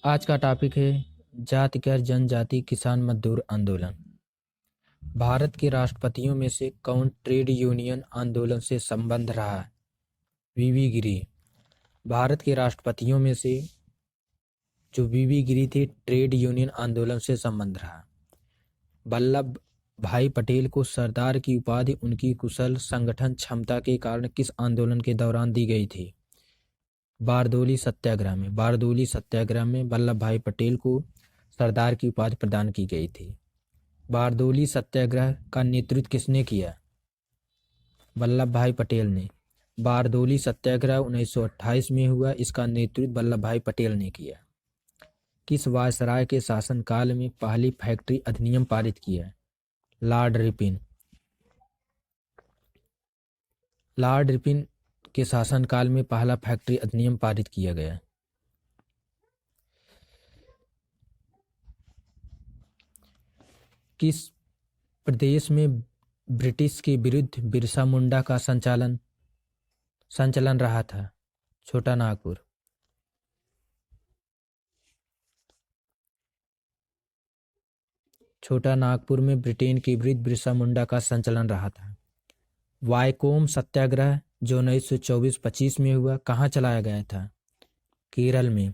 आज का टॉपिक है जाति कर जनजाति किसान मजदूर आंदोलन। भारत के राष्ट्रपतियों में से कौन ट्रेड यूनियन आंदोलन से संबंध रहा है? वीवी गिरी। भारत के राष्ट्रपतियों में से जो वीवी गिरी थे ट्रेड यूनियन आंदोलन से संबंध रहा। वल्लभ भाई पटेल को सरदार की उपाधि उनकी कुशल संगठन क्षमता के कारण किस आंदोलन के दौरान दी गई थी? बारदोली सत्याग्रह में वल्लभ भाई पटेल को सरदार की उपाधि प्रदान की गई थी। बारदोली सत्याग्रह का नेतृत्व किसने किया? वल्लभ भाई पटेल ने। बारदोली सत्याग्रह 1928 में हुआ। इसका नेतृत्व वल्लभ भाई पटेल ने किया। किस वायसराय के शासनकाल में पहली फैक्ट्री अधिनियम पारित किया? Lord Ripon. लॉर्ड रिपन के शासनकाल में पहला फैक्ट्री अधिनियम पारित किया गया। किस प्रदेश में ब्रिटिश के विरुद्ध बिरसा मुंडा का संचलन रहा था? छोटा नागपुर। छोटा नागपुर में ब्रिटेन के विरुद्ध बिरसा मुंडा का संचलन रहा था। वायकोम सत्याग्रह जो 1924-25 में हुआ कहाँ चलाया गया था? केरल में।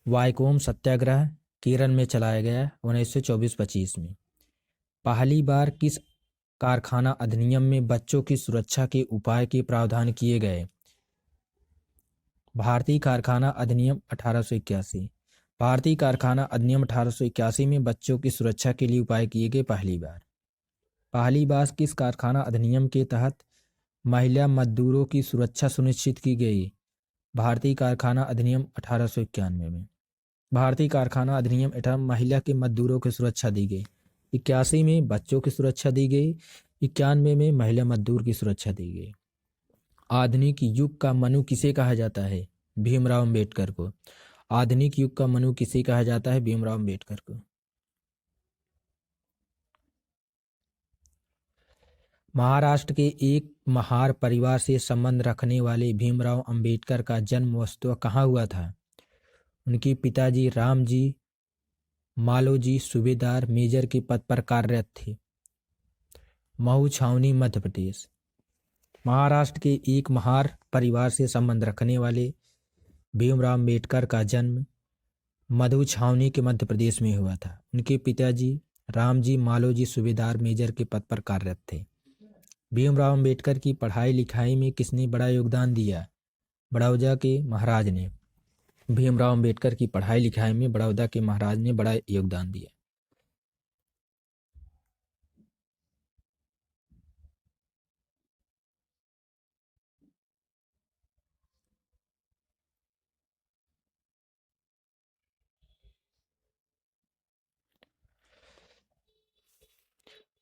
वायकोम सत्याग्रह केरल में चलाया गया 1924-25 में। पहली बार किस कारखाना अधिनियम में बच्चों की सुरक्षा के उपाय के प्रावधान किए गए? भारतीय कारखाना अधिनियम 1881। भारतीय कारखाना अधिनियम 1881 में बच्चों की सुरक्षा के लिए उपाय किए गए पहली बार किस कारखाना अधिनियम के तहत महिला मजदूरों की सुरक्षा सुनिश्चित की गई? भारतीय कारखाना अधिनियम 1891 में। भारतीय कारखाना अधिनियम 18 महिला के मजदूरों की सुरक्षा दी गई। 81 में बच्चों की सुरक्षा दी गई। 91 में महिला मजदूर की सुरक्षा दी गई। आधुनिक युग का मनु किसे कहा जाता है? भीमराव अम्बेडकर को। आधुनिक युग का मनु किसे कहा जाता है? भीमराव अम्बेडकर को। महाराष्ट्र के एक महार परिवार से संबंध रखने वाले भीमराव अम्बेडकर का जन्म वस्तुतः कहाँ हुआ था? उनके पिताजी रामजी मालोजी सूबेदार मेजर के पद पर कार्यरत थे। महू छावनी मध्य प्रदेश। महाराष्ट्र के एक महार परिवार से संबंध रखने वाले भीमराव अम्बेडकर का जन्म मधु छावनी के मध्य प्रदेश में हुआ था। उनके पिताजी रामजी मालोजी सूबेदार मेजर के पद पर कार्यरत थे। भीमराव अम्बेडकर की पढ़ाई लिखाई में किसने बड़ा योगदान दिया? बड़ौदा के महाराज ने। भीमराव अम्बेडकर की पढ़ाई लिखाई में बड़ौदा के महाराज ने बड़ा योगदान दिया।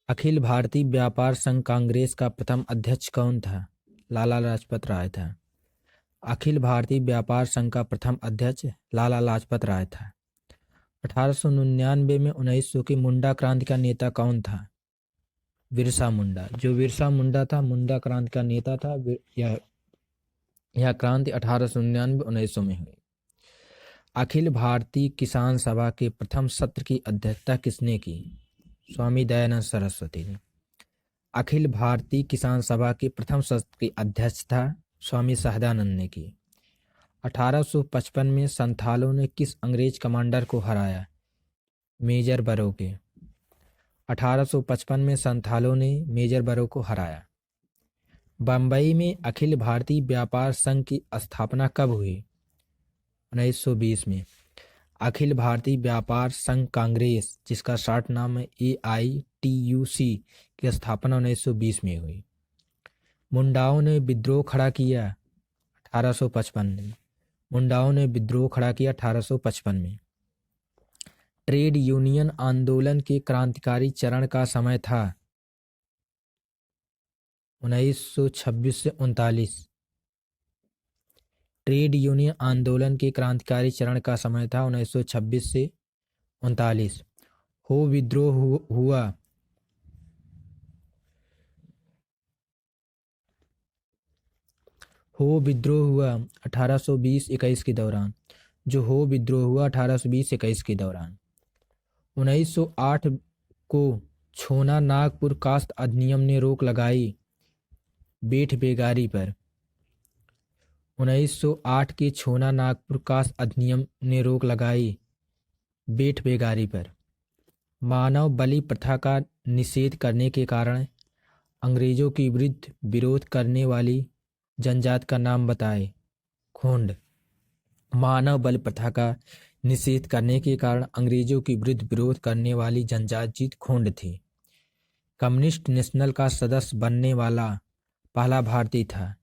अखिल भारतीय व्यापार संघ कांग्रेस का प्रथम अध्यक्ष कौन था? लाला लाजपत राय था। अखिल भारतीय व्यापार संघ का प्रथम अध्यक्ष लाला लाजपत राय था। 1899 में 1900 की मुंडा क्रांति का नेता कौन था? बिरसा मुंडा। जो बिरसा मुंडा था मुंडा क्रांति का नेता था। यह क्रांति 1899-1900 में हुई। अखिल भारतीय किसान सभा के प्रथम सत्र की अध्यक्षता किसने की? स्वामी दयानंद सरस्वती ने। अखिल भारतीय किसान सभा के प्रथम सत्र की अध्यक्षता स्वामी सहजानंद ने की। 1855 में संथालों ने किस अंग्रेज कमांडर को हराया? मेजर बरोके। 1855 में संथालों ने मेजर बरो को हराया। बम्बई में अखिल भारतीय व्यापार संघ की स्थापना कब हुई? 1920 में। अखिल भारतीय व्यापार संघ कांग्रेस जिसका शॉर्ट नाम है AITUC की स्थापना 1920 में हुई। मुंडाओं ने विद्रोह खड़ा किया 1855 में। मुंडाओं ने विद्रोह खड़ा किया 1855 में। ट्रेड यूनियन आंदोलन के क्रांतिकारी चरण का समय था 1926 से 39। ट्रेड यूनियन आंदोलन के क्रांतिकारी चरण का समय था 1926 से 39। हो विद्रोह हुआ 1820-21 के दौरान। जो हो विद्रोह हुआ 1820-21 के दौरान। 1908 को छोना नागपुर कास्ट अधिनियम ने रोक लगाई बेट बेगारी पर। 1908 के छोना नागपुर कास्ट अधिनियम ने रोक लगाई बेट बेगारी पर। मानव बलि प्रथा का निषेध करने के कारण अंग्रेजों के विरुद्ध विरोध करने वाली जनजाति का नाम बताए। खोंड। मानव बलि प्रथा का निषेध करने के कारण अंग्रेजों के विरुद्ध विरोध करने वाली जनजाति खोंड थी। कम्युनिस्ट नेशनल का सदस्य बनने वाला पहला भारतीय था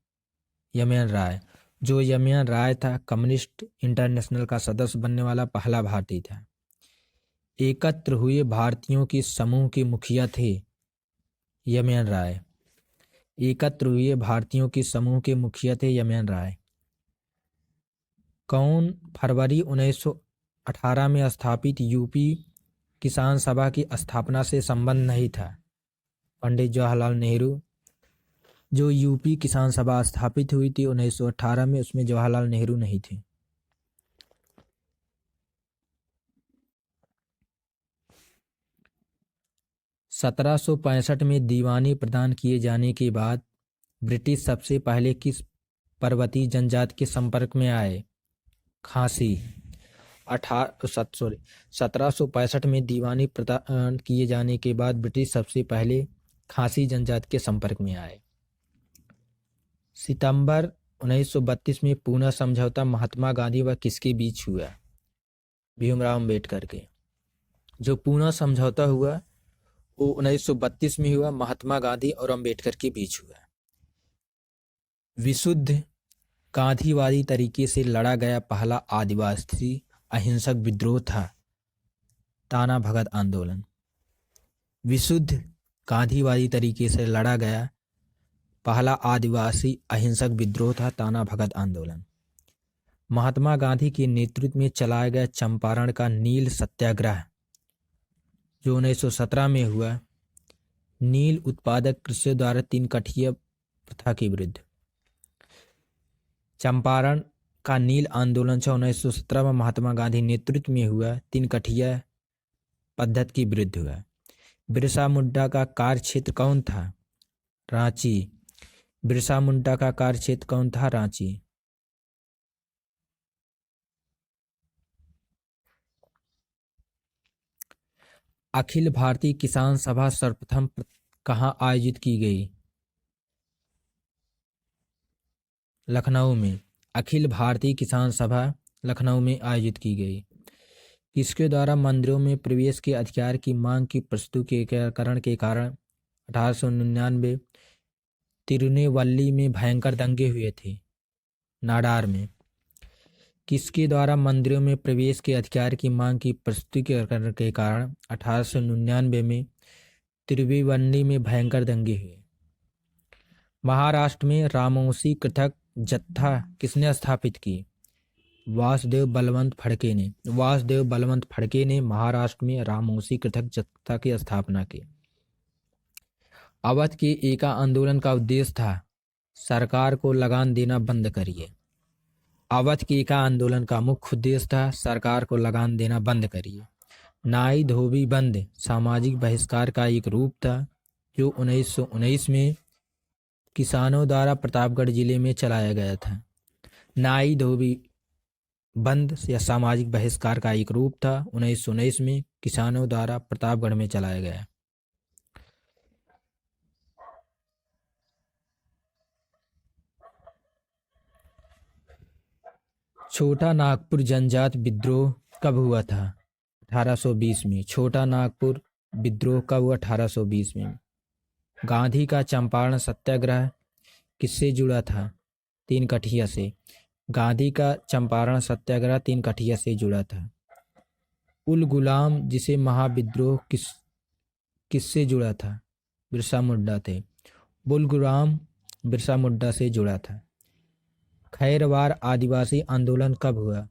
यमन राय। जो यमन राय था कम्युनिस्ट इंटरनेशनल का सदस्य बनने वाला पहला भारतीय था। एकत्र हुए भारतीयों के समूह के मुखिया थे यमन राय। एकत्र हुए भारतीयों के समूह के मुखिया थे यमन राय। कौन फरवरी 1918 में स्थापित यूपी किसान सभा की स्थापना से संबंध नहीं था। पंडित जवाहरलाल नेहरू। जो यूपी किसान सभा स्थापित हुई थी 1918 में, उसमें जवाहरलाल नेहरू नहीं थे। सत्रह सौ 65 में दीवानी प्रदान किए जाने के बाद ब्रिटिश सबसे पहले किस पर्वतीय जनजाति के संपर्क में आए? खासी। 1765 में दीवानी प्रदान किए जाने के बाद ब्रिटिश सबसे पहले खासी जनजाति के संपर्क में आए। सितंबर 1932 में पूना समझौता महात्मा गांधी व किसके बीच हुआ? भीमराव अम्बेडकर के। जो पूना समझौता हुआ वो 1932 में हुआ, महात्मा गांधी और अम्बेडकर के बीच हुआ। विशुद्ध गांधीवादी तरीके से लड़ा गया पहला आदिवासी अहिंसक विद्रोह था ताना भगत आंदोलन। विशुद्ध गांधीवादी तरीके से लड़ा गया पहला आदिवासी अहिंसक विद्रोह था ताना भगत आंदोलन। महात्मा गांधी के नेतृत्व में चलाया गया चंपारण का नील सत्याग्रह जो 1917 में हुआ, नील उत्पादक कृषियों द्वारा 3 कठिया प्रथा के विरुद्ध। चंपारण का नील आंदोलन 1917 में महात्मा गांधी नेतृत्व में हुआ, 3 कठिया पद्धति के विरुद्ध हुआ। बिरसा मुंडा का कार्य क्षेत्र कौन था? रांची। बिरसा मुंडा का कार्य क्षेत्र कौन था? रांची। अखिल भारतीय किसान सभा सर्वप्रथम कहाँ आयोजित की गई? लखनऊ में। अखिल भारतीय किसान सभा लखनऊ में आयोजित की गई। किसके द्वारा मंदिरों में प्रवेश के अधिकार की मांग की प्रस्तुतीकरण के कारण 1899 तिरुनेवल्ली में भयंकर दंगे हुए थे? नाडार में। किसके द्वारा मंदिरों में प्रवेश के अधिकार की मांग की प्रस्तुतीकरण के कारण 1899 में तिरुनेवल्ली में भयंकर दंगे हुए? महाराष्ट्र में रामोसी पृथक जत्था किसने स्थापित की? वासुदेव बलवंत फड़के ने। वासुदेव बलवंत फड़के ने महाराष्ट्र में रामोसी पृथक जत्था की स्थापना की। अवध के एका आंदोलन का उद्देश्य था सरकार को लगान देना बंद करिए। अवध के एका आंदोलन का मुख्य उद्देश्य था सरकार को लगान देना बंद करिए। नाई धोबी बंद सामाजिक बहिष्कार का एक रूप था जो 1919 में किसानों द्वारा प्रतापगढ़ जिले में चलाया गया था। नाई धोबी बंद या सामाजिक बहिष्कार का एक रूप था 1919 में किसानों द्वारा प्रतापगढ़ में चलाया गया। छोटा नागपुर जनजाति विद्रोह कब हुआ था? 1820 में। छोटा नागपुर विद्रोह कब हुआ? 1820 में। गांधी का चंपारण सत्याग्रह किससे जुड़ा था? 3 कठिया से। गांधी का चंपारण सत्याग्रह 3 कठिया से जुड़ा था। उल गुलाम जिसे महाविद्रोह किससे जुड़ा था? बिरसा मुंडा थे। बुल गुलाम बिरसा मुंडा से जुड़ा था। खैरवार आदिवासी आंदोलन कब हुआ?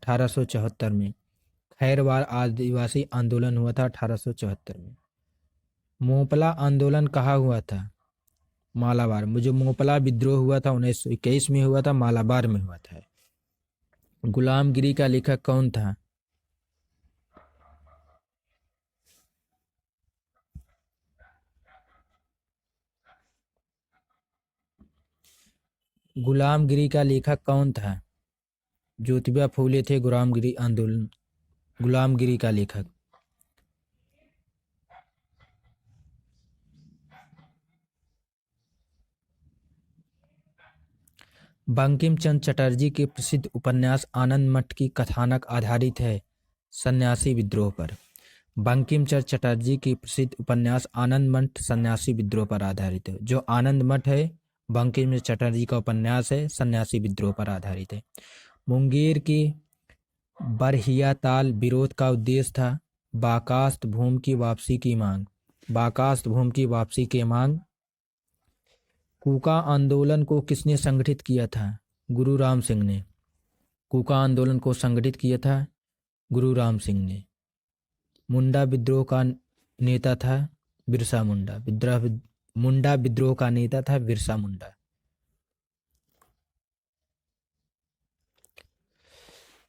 1874 में। खैरवार आदिवासी आंदोलन हुआ था 1874 में। मोपला आंदोलन कहाँ हुआ था? मालाबार। जो मोपला विद्रोह हुआ था 1921 में हुआ था, मालाबार में हुआ था। गुलामगिरी का लेखक कौन था? गुलामगिरी का लेखक कौन था? ज्योतिबा फूले थे गुलामगिरी का लेखक। बंकिम चंद्र चटर्जी के प्रसिद्ध उपन्यास आनंद मठ की कथानक आधारित है सन्यासी विद्रोह पर। बंकिम चंद्र चटर्जी की प्रसिद्ध उपन्यास आनंद मठ सन्यासी विद्रोह पर आधारित है। जो आनंद मठ है बंकिम चंद्र चटर्जी का उपन्यास है, सन्यासी विद्रोह पर आधारित है। मुंगेर के बरहिया ताल विरोध का उद्देश्य था बाकास्त भूमि की वापसी की मांग। बाकास्त भूमि की वापसी की मांग। कूका आंदोलन को किसने संगठित किया था? गुरु राम सिंह ने। कूका आंदोलन को संगठित किया था गुरु राम सिंह ने। मुंडा विद्रोह का नेता था बिरसा मुंडा। मुंडा विद्रोह का नेता था बिरसा मुंडा।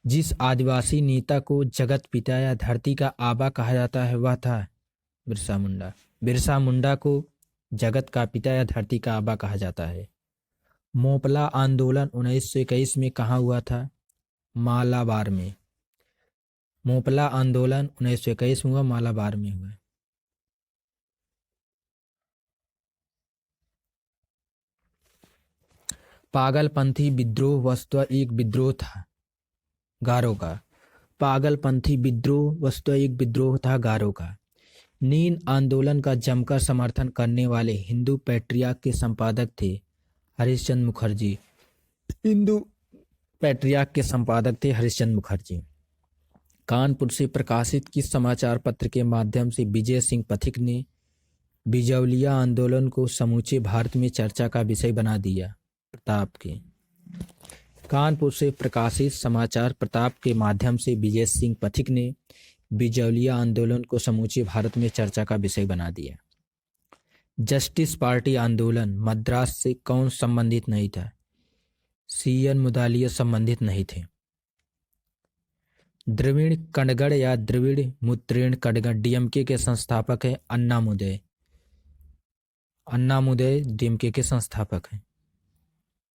जिस आदिवासी नेता को जगत पिता या धरती का आबा कहा जाता है वह था बिरसा मुंडा। बिरसा मुंडा को जगत का पिता या धरती का आबा कहा जाता है। मोपला आंदोलन 1921 में कहाँ हुआ था? मालाबार में। मोपला आंदोलन 1921 में हुआ, मालाबार में हुआ। पागलपंथी विद्रोह वस्तुतः एक विद्रोह था गारो का। पागलपंथी विद्रोह वस्तुतः एक विद्रोह था गारो का। नील आंदोलन का जमकर समर्थन करने वाले हिंदू पैट्रियार्क के संपादक थे हरिश्चंद्र मुखर्जी। हिंदू पैट्रियार्क के संपादक थे हरिश्चंद्र मुखर्जी। कानपुर से प्रकाशित किस समाचार पत्र के माध्यम से विजय सिंह पथिक ने बिजौलिया आंदोलन को समूचे भारत में चर्चा का विषय बना दिया? प्रताप के। कानपुर से प्रकाशित समाचार प्रताप के माध्यम से विजय सिंह पथिक ने बिजौलिया आंदोलन को समूचे भारत में चर्चा का विषय बना दिया। जस्टिस पार्टी आंदोलन मद्रास से कौन संबंधित नहीं था? सीएन मुदालिया संबंधित नहीं थे। द्रविड़ कड़गड़ या द्रविड़ मुत्रेण कड़गड़ डीएमके के संस्थापक है अन्नामुदय। अन्नामुदय डीएमके के संस्थापक हैं।